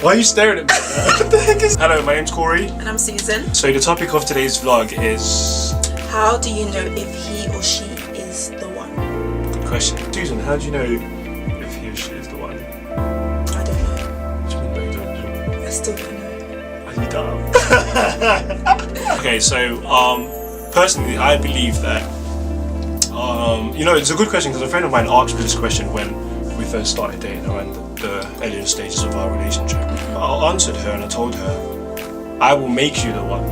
Why are you staring at me? What the heck is... Hello, my name's Corey. And I'm Susan. So the topic of today's vlog is... How do you know if he or she is the one? Good question. Susan, how do you know if he or she is the one? I don't know. What do you mean by you don't know? I still don't know. Are you dumb? Okay, so personally, I believe that it's a good question because a friend of mine asked me this question when we first started dating around the earlier stages of our relationship. I answered her and I told her, I will make you the one.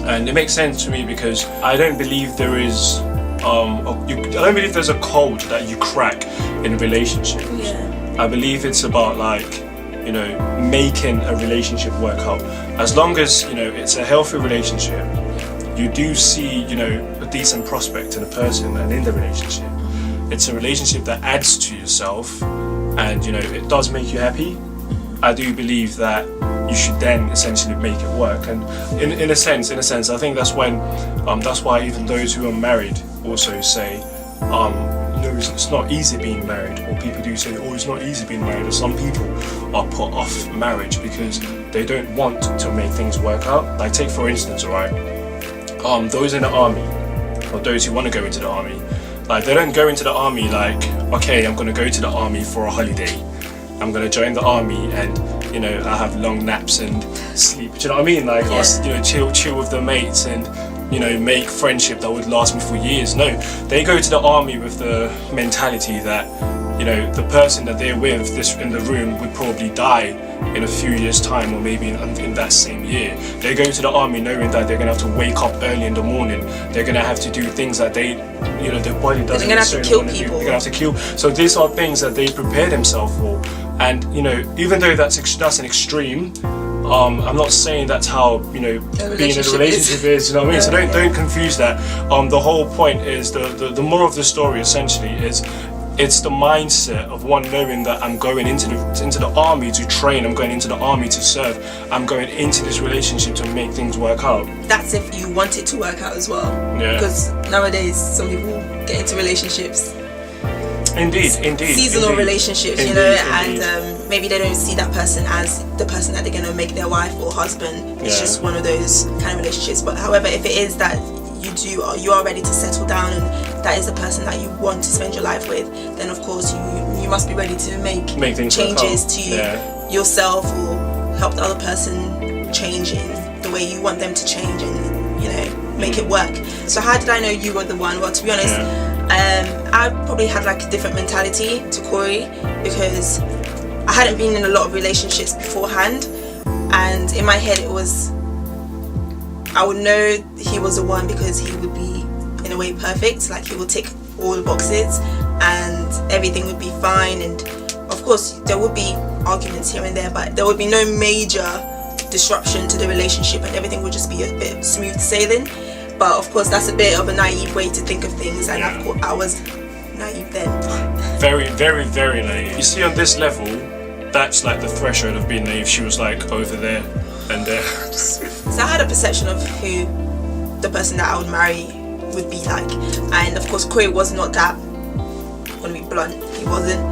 And it makes sense to me because I don't believe there is I don't believe there's a code that you crack in a relationship. Yeah. I believe it's about making a relationship work out. As long as it's a healthy relationship, you do see a decent prospect in a person and in the relationship. It's a relationship that adds to yourself, and it does make you happy. I do believe that you should then essentially make it work. And in a sense, I think that's when that's why even those who are married also say it's not easy being married, or people do say, oh, it's not easy being married, or some people are put off marriage because they don't want to make things work out. Like, take for instance, those in the army, or those who want to go into the army, like, they don't go into the army like, okay, I'm going to go to the army for a holiday, I'm going to join the army and I have long naps and sleep, do you know what I mean, like, chill with the mates and make friendship that would last me for years. No, they go to the army with the mentality that the person that they're with in the room would probably die in a few years time, or maybe in that same year. They go to the army knowing that they're gonna have to wake up early in the morning. They're gonna have to do things that their body doesn't necessarily want to do. They're gonna have to kill. So these are things that they prepare themselves for. And even though that's an extreme, I'm not saying that's how being in a relationship is. You know what I mean? So don't confuse that. The whole point is the moral of the story essentially is, it's the mindset of one knowing that I'm going into the army to train, I'm going into the army to serve, I'm going into this relationship to make things work out. That's if you want it to work out as well. Yeah. Because nowadays some people get into relationships. Indeed. Seasonal relationships, and maybe they don't see that person as the person that they're going to make their wife or husband. It's just one of those kind of relationships. But however, if it is that you are ready to settle down and that is the person that you want to spend your life with, then of course you must be ready to make changes to yourself, or help the other person change in the way you want them to change, and make it work. So how did I know you were the one? Well, to be honest, I probably had like a different mentality to Corey because I hadn't been in a lot of relationships beforehand, and in my head I would know he was the one because he would be in a way perfect, like he would tick all the boxes and everything would be fine, and of course there would be arguments here and there, but there would be no major disruption to the relationship and everything would just be a bit smooth sailing. But of course that's a bit of a naive way to think of things, and I was naive then. Very, very, very naive. You see, on this level, that's like the threshold of being naive. She was like over there and there. So I had a perception of who the person that I would marry would be like, and of course Corey was not that. I'm gonna be blunt. He wasn't.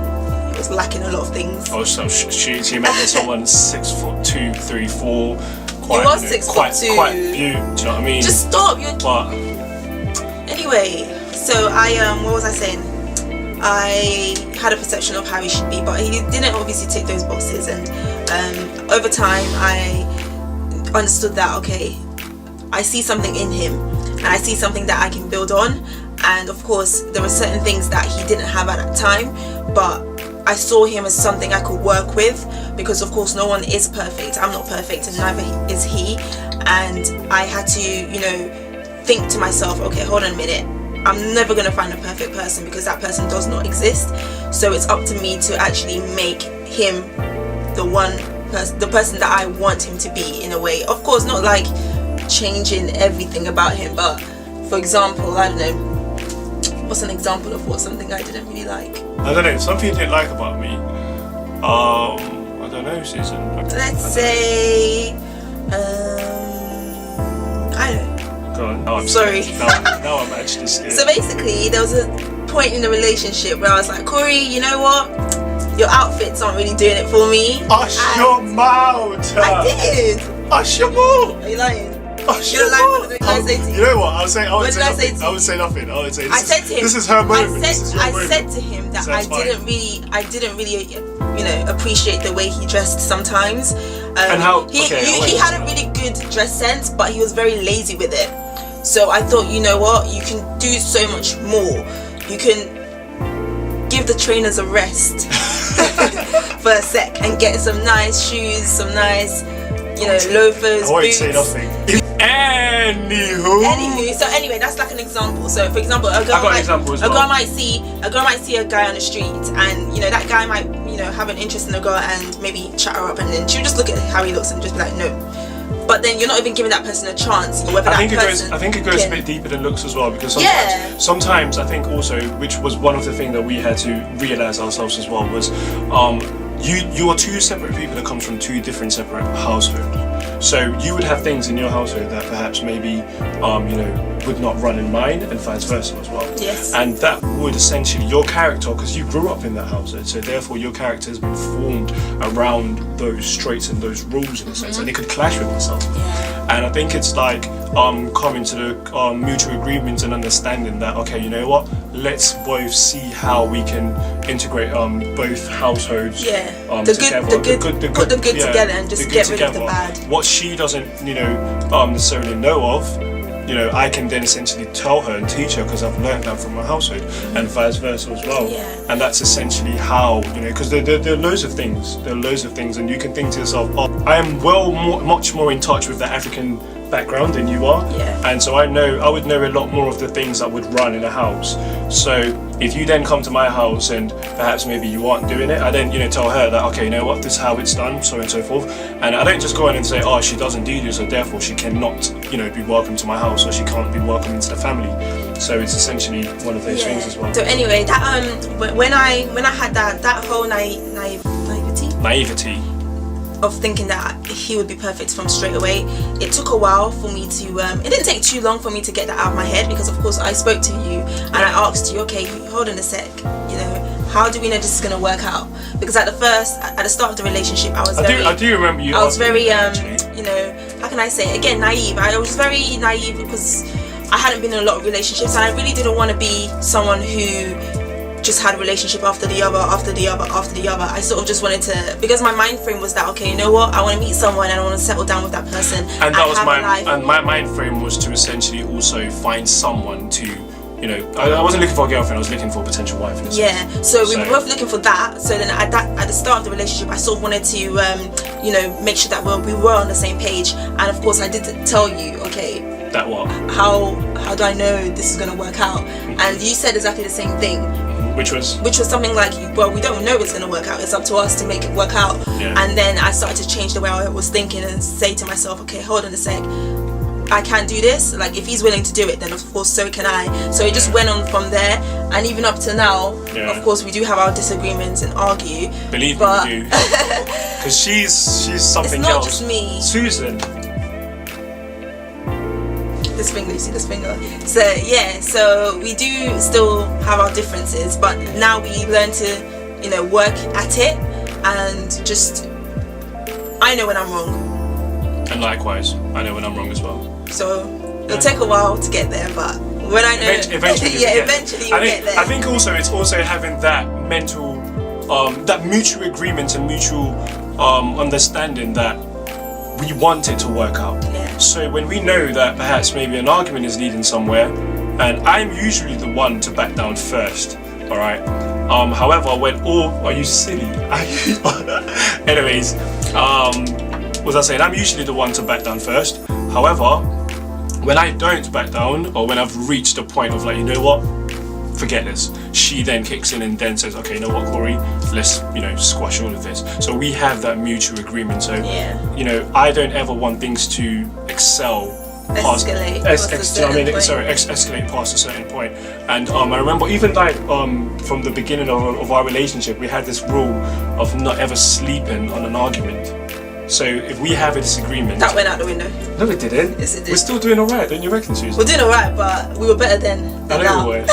He was lacking a lot of things. Oh, so she imagined someone 6'2", 3, 4. He was 6'2". Quite beautiful. Do you know what I mean? Just stop. Anyway, so what was I saying? I had a perception of how he should be, but he didn't obviously tick those boxes, and over time I understood that, okay, I see something in him and I see something that I can build on, and of course there were certain things that he didn't have at that time, but I saw him as something I could work with, because of course no one is perfect. I'm not perfect and neither is he, and I had to think to myself, okay, hold on a minute, I'm never going to find a perfect person because that person does not exist. So it's up to me to actually make him the person that I want him to be, in a way. Of course, not like changing everything about him, but for example, I don't know, what's an example of something I didn't really like? I don't know, something you didn't like about me. I don't know, Susan. Let's say, I don't know. Go on. Oh, I'm sorry. Now I'm actually scared. So basically, there was a point in the relationship where I was like, Corey, you know what? your outfits aren't really doing it for me. Hush your mouth. I did. Hush your mouth. Are you lying? Hush You're your lying. mouth. What did I say to you? You know what? I would say What did I say nothing. to I you? would say nothing. I would say. I said to him. This is her moment. I said to him that I didn't really, you know, appreciate the way he dressed sometimes. And how? He Okay, had a really good dress sense, but he was very lazy with it. So I thought, you know what, you can do so much more. You can give the trainers a rest for a sec and get some nice shoes, some nice, you know, loafers, I won't boots. say nothing. Anywho. So anyway, that's like an example. So for example, a girl might see a guy on the street, and you know that guy might, you know, have an interest in the girl and maybe chat her up, and then she'll just look at how he looks and just be like, no. But then you're not even giving that person a chance. I think it goes a bit deeper than looks as well, because sometimes I think also, which was one of the things that we had to realize ourselves as well, was you are two separate people that come from two different separate households. So you would have things in your household that perhaps maybe you know, would not run in mine, and vice versa as well. Yes. And that would essentially, your character, because you grew up in that household, so therefore your character has been formed around those traits and those rules in a sense, and it could clash with itself. Yeah. And I think it's like coming to the mutual agreement and understanding that, okay, you know what, let's both see how we can integrate both households together. Put the good together and just get rid of the bad. What she doesn't, you know, necessarily know of, you know, I can then essentially tell her and teach her, because I've learned that from my household, and vice versa as well. Yeah. And that's essentially how, you know, because there are loads of things. There are loads of things, and you can think to yourself, oh, I am much more in touch with the African background than you are. Yeah. And so I would know a lot more of the things that would run in a house. So if you then come to my house and perhaps maybe you aren't doing it, I then, you know, tell her that, okay, you know what, this is how it's done, so on and so forth. And I don't just go in and say, oh, she doesn't do this, so therefore she cannot, you know, be welcome to my house, or she can't be welcome into the family. So it's essentially one of those things as well. So anyway, that when I had that whole naivety of thinking that he would be perfect from straight away, it took a while for me to it didn't take too long for me to get that out of my head, because of course I spoke to you and I asked you, okay, hold on a sec, you know, how do we know this is going to work out? Because at the start of the relationship, I do remember you. I was very you know, how can I say, again, naive. I was very naive because I hadn't been in a lot of relationships, and I really didn't want to be someone who just had a relationship after the other. I sort of just wanted to, because my mind frame was that, okay, you know what, I want to meet someone and I want to settle down with that person. And that was my mind frame was to essentially also find someone to, you know, I wasn't looking for a girlfriend, I was looking for a potential wife. In a sense. So we were both looking for that. So then at the start of the relationship, I sort of wanted to, you know, make sure that we were on the same page. And of course, I did tell you, okay, that what? How do I know this is going to work out? And you said exactly the same thing. Which was something like, well, we don't know it's going to work out. It's up to us to make it work out. Yeah. And then I started to change the way I was thinking and say to myself, okay, hold on a sec. I can't do this. Like, if he's willing to do it, then of course so can I. So it just went on from there, and even up to now, of course we do have our disagreements and argue. Believe me, we do. Because she's something else. It's not just me. Susan. This finger, you see this finger? So yeah, so we do still have our differences, but now we learn to, you know, work at it, and just, I know when I'm wrong. And likewise, I know when I'm wrong as well. So it'll take a while to get there, but when I know, eventually you'll get there. I think also it's also having that mental, that mutual agreement and mutual understanding that we want it to work out. Yeah. So when we know that perhaps maybe an argument is leading somewhere, and I'm usually the one to back down first, all right. However, are you silly? Anyways, what was I saying? I'm usually the one to back down first. However, when I don't back down, or when I've reached a point of like, you know what, forget this, she then kicks in and then says, okay, you know what, Corey, let's, you know, squash all of this. So we have that mutual agreement. So, you know, I don't ever want things to escalate past a certain point. And I remember even like from the beginning of our relationship, we had this rule of not ever sleeping on an argument. So if we have a disagreement, that went out the window. No, it didn't. Yes, it did. We're still doing all right, don't you reckon, Susie? We're doing alright, but we were better then I than know now. we were.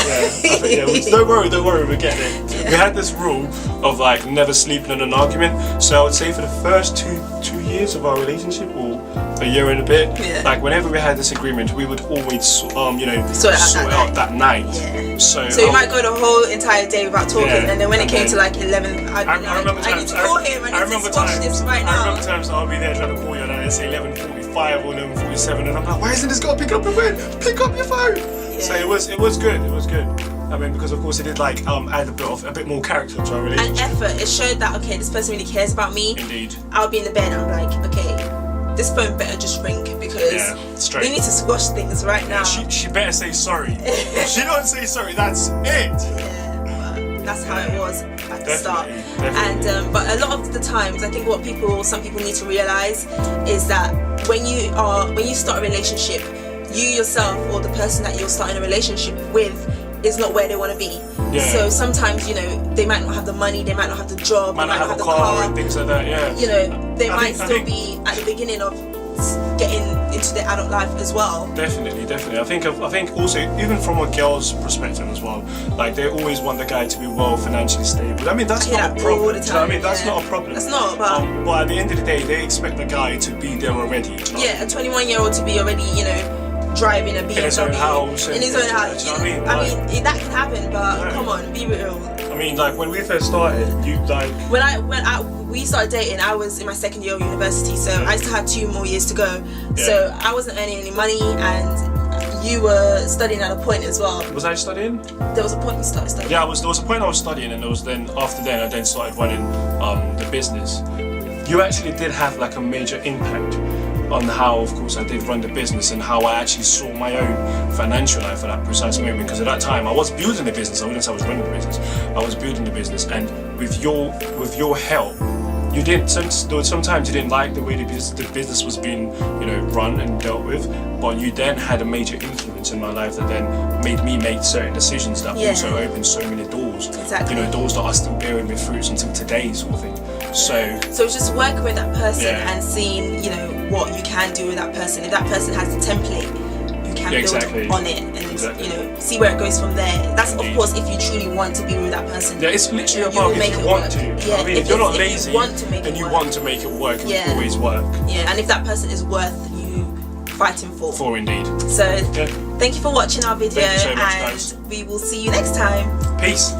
Yeah. Don't worry, we're getting it. Yeah. We had this rule of like never sleeping in an argument. So I would say for the first two years of our relationship, or a year and a bit, Yeah. like whenever we had this agreement, we would always Sort sort it out that night. Yeah. So you might go the whole entire day without talking, Yeah. and then when it And came then- to like 11, I remember I need to call him. I need to squash this right I now. remember times I'll be there trying to call you, and I say 11:45 or 11:47, and I'm like, why isn't this guy pick up the phone? Pick up your phone. Yeah. So it was good. It was good. I mean, because of course it did like add a bit more character to our And relationship. effort. It showed that okay, this person really cares about me. Indeed. I'll be in the bed. I'm like, okay, this phone better just ring because straight. we need to squash things right now. She better say sorry. If she don't say sorry, that's it. Yeah, but that's how it was at the start. Definitely. And but a lot of the times, I think what some people need to realize is that when you start a relationship, you yourself or the person that you're starting a relationship with is not where they want to be. Yeah. So sometimes they might not have the money, they might not have the job, Might they might not have a the car and things like that. Yeah. They I might think- I still think- be at the beginning of getting into their adult life as well. Definitely. I think also even from a girl's perspective as well, like they always want the guy to be well financially stable. I mean that's hear not that a problem. all the Do you know what I mean? time, That's yeah. not a problem. That's not, but but at the end of the day, they expect the guy to be there already. Do you know what I yeah, a 21-year-old to be already, driving a BMW In his own house. in his own house. Do you know what I mean? I mean, that can happen, but Yeah. come on, be real. I mean, like when we first started, you like. When we started dating, I was in my second year of university, so I still had 2 more years to go. Yeah. So I wasn't earning any money, and you were studying at a point as well. Was I studying? There was a point you started studying. Yeah, there was a point I was studying, and after then I then started running the business. You actually did have like a major impact on how, of course, I did run the business and how I actually saw my own financial life at that precise moment. Because at that time, I was building the business. I wouldn't say I was running the business. I was building the business, and with your help, you didn't. Sometimes you didn't like the way the business was being, run and dealt with. But you then had a major influence in my life that then made me make certain decisions that Yeah. also opened so many doors. Exactly. Doors that are still bearing their fruits until today, sort of thing. So it's just working with that person Yeah. and seeing, what you can do with that person. If that person has a template, you can exactly. build on it and Exactly. see where it goes from there. That's Indeed. of course if you truly want to be with that person. yeah, it's literally You about will make if it you want work. to. Do you know Yeah, what I mean? if If you're not it's- if lazy you want to make it and you work. want to make it work, it Yeah. will always work. Yeah, and if that person is worth you fighting for. For indeed. So Yeah. thank you for watching our video, Thank you so much, and guys. we will see you next time. Peace.